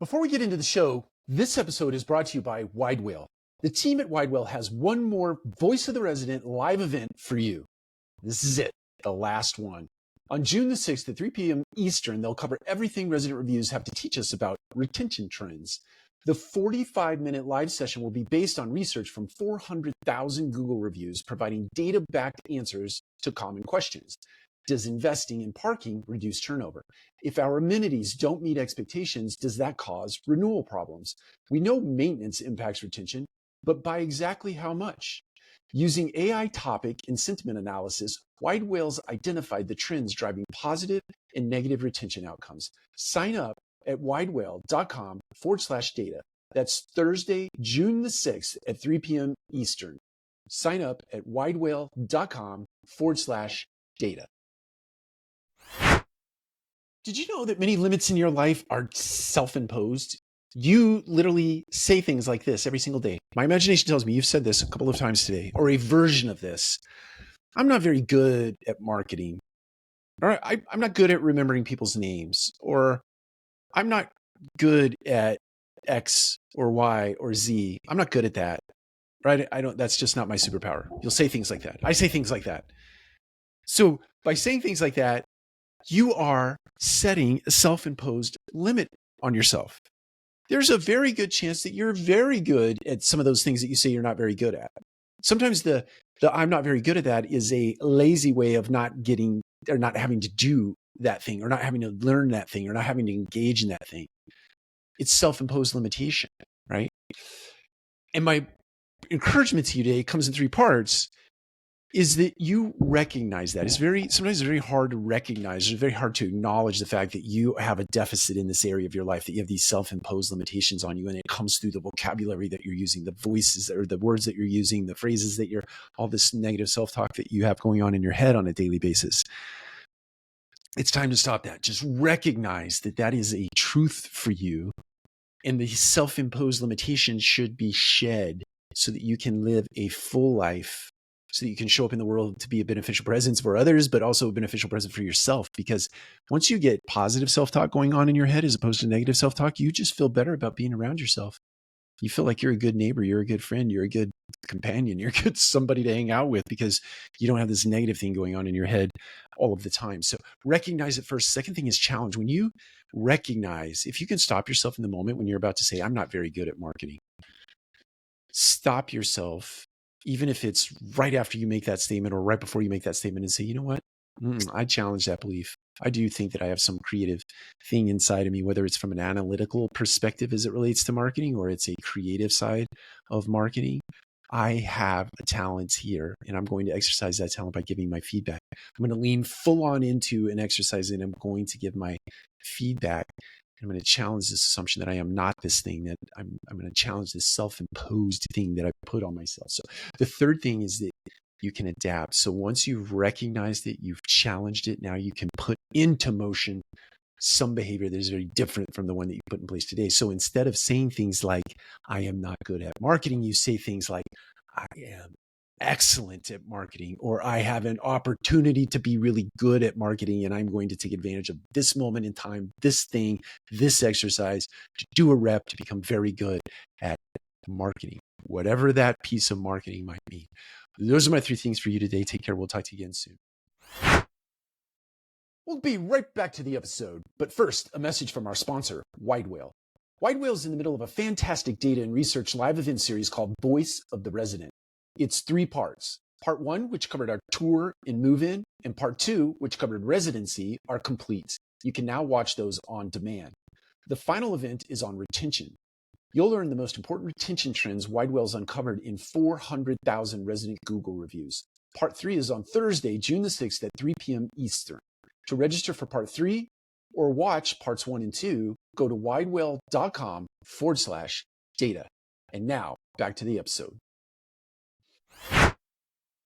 Before we get into the show, this episode is brought to you by Widewail. The team at Widewail has one more Voice of the Resident live event for you. This is it, the last one. On June the 6th at 3 p.m. Eastern, they'll cover everything resident reviews have to teach us about retention trends. The 45-minute live session will be based on research from 400,000 Google reviews, providing data-backed answers to common questions. Does investing in parking reduce turnover? If our amenities don't meet expectations, does that cause renewal problems? We know maintenance impacts retention, but by exactly how much? Using AI topic and sentiment analysis, Widewail's identified the trends driving positive and negative retention outcomes. Sign up at widewail.com/data. That's Thursday, June the 6th at 3 p.m. Eastern. Sign up at widewail.com/data. Did you know that many limits in your life are self-imposed? You literally say things like this every single day. My imagination tells me you've said this a couple of times today, or a version of this. I'm not very good at marketing. Or I'm not good at remembering people's names. Or I'm not good at X or Y or Z. I'm not good at that. Right? That's just not my superpower. You'll say things like that. I say things like that. So by saying things like that, you are setting a self-imposed limit on yourself. There's a very good chance that you're very good at some of those things that you say you're not very good at. Sometimes the I'm not very good at that is a lazy way of not getting or not having to do that thing or not having to learn that thing or not having to engage in that thing. It's self-imposed limitation, right? And my encouragement to you today comes in three parts. Is that you recognize that. Sometimes it's very hard to recognize. It's very hard to acknowledge the fact that you have a deficit in this area of your life, that you have these self-imposed limitations on you. And it comes through the vocabulary that you're using, the voices or the words that you're using, the phrases that all this negative self-talk that you have going on in your head on a daily basis. It's time to stop that. Just recognize that that is a truth for you. And the self-imposed limitations should be shed so that you can live a full life, so that you can show up in the world to be a beneficial presence for others, but also a beneficial presence for yourself. Because once you get positive self-talk going on in your head as opposed to negative self-talk, you just feel better about being around yourself. You feel like you're a good neighbor, you're a good friend, you're a good companion, you're a good somebody to hang out with because you don't have this negative thing going on in your head all of the time. So recognize it first. Second thing is challenge. When you recognize, if you can stop yourself in the moment when you're about to say, I'm not very good at marketing, stop yourself. Even if it's right after you make that statement or right before you make that statement and say, you know what? I challenge that belief. I do think that I have some creative thing inside of me, whether it's from an analytical perspective as it relates to marketing or it's a creative side of marketing. I have a talent here and I'm going to exercise that talent by giving my feedback. I'm going to lean full on into an exercise and I'm going to give my feedback. I'm going to challenge this assumption that I am not this thing, that I'm going to challenge this self-imposed thing that I put on myself. So the third thing is that you can adapt. So once you've recognized it, you've challenged it, now you can put into motion some behavior that is very different from the one that you put in place today. So instead of saying things like, I am not good at marketing, you say things like, I am excellent at marketing, or I have an opportunity to be really good at marketing and I'm going to take advantage of this moment in time, this thing, this exercise to do a rep to become very good at marketing, whatever that piece of marketing might be. Those are my three things for you today. Take care. We'll talk to you again soon. We'll be right back to the episode, but first, a message from our sponsor, Widewail. Widewail is in the middle of a fantastic data and research live event series called Voice of the Resident. It's three parts. Part 1, which covered our tour and move-in, and Part 2, which covered residency, are complete. You can now watch those on demand. The final event is on retention. You'll learn the most important retention trends Widewail's uncovered in 400,000 resident Google reviews. Part 3 is on Thursday, June the 6th at 3 p.m. Eastern. To register for Part 3 or watch Parts 1 and 2, go to widewail.com/data. And now, back to the episode.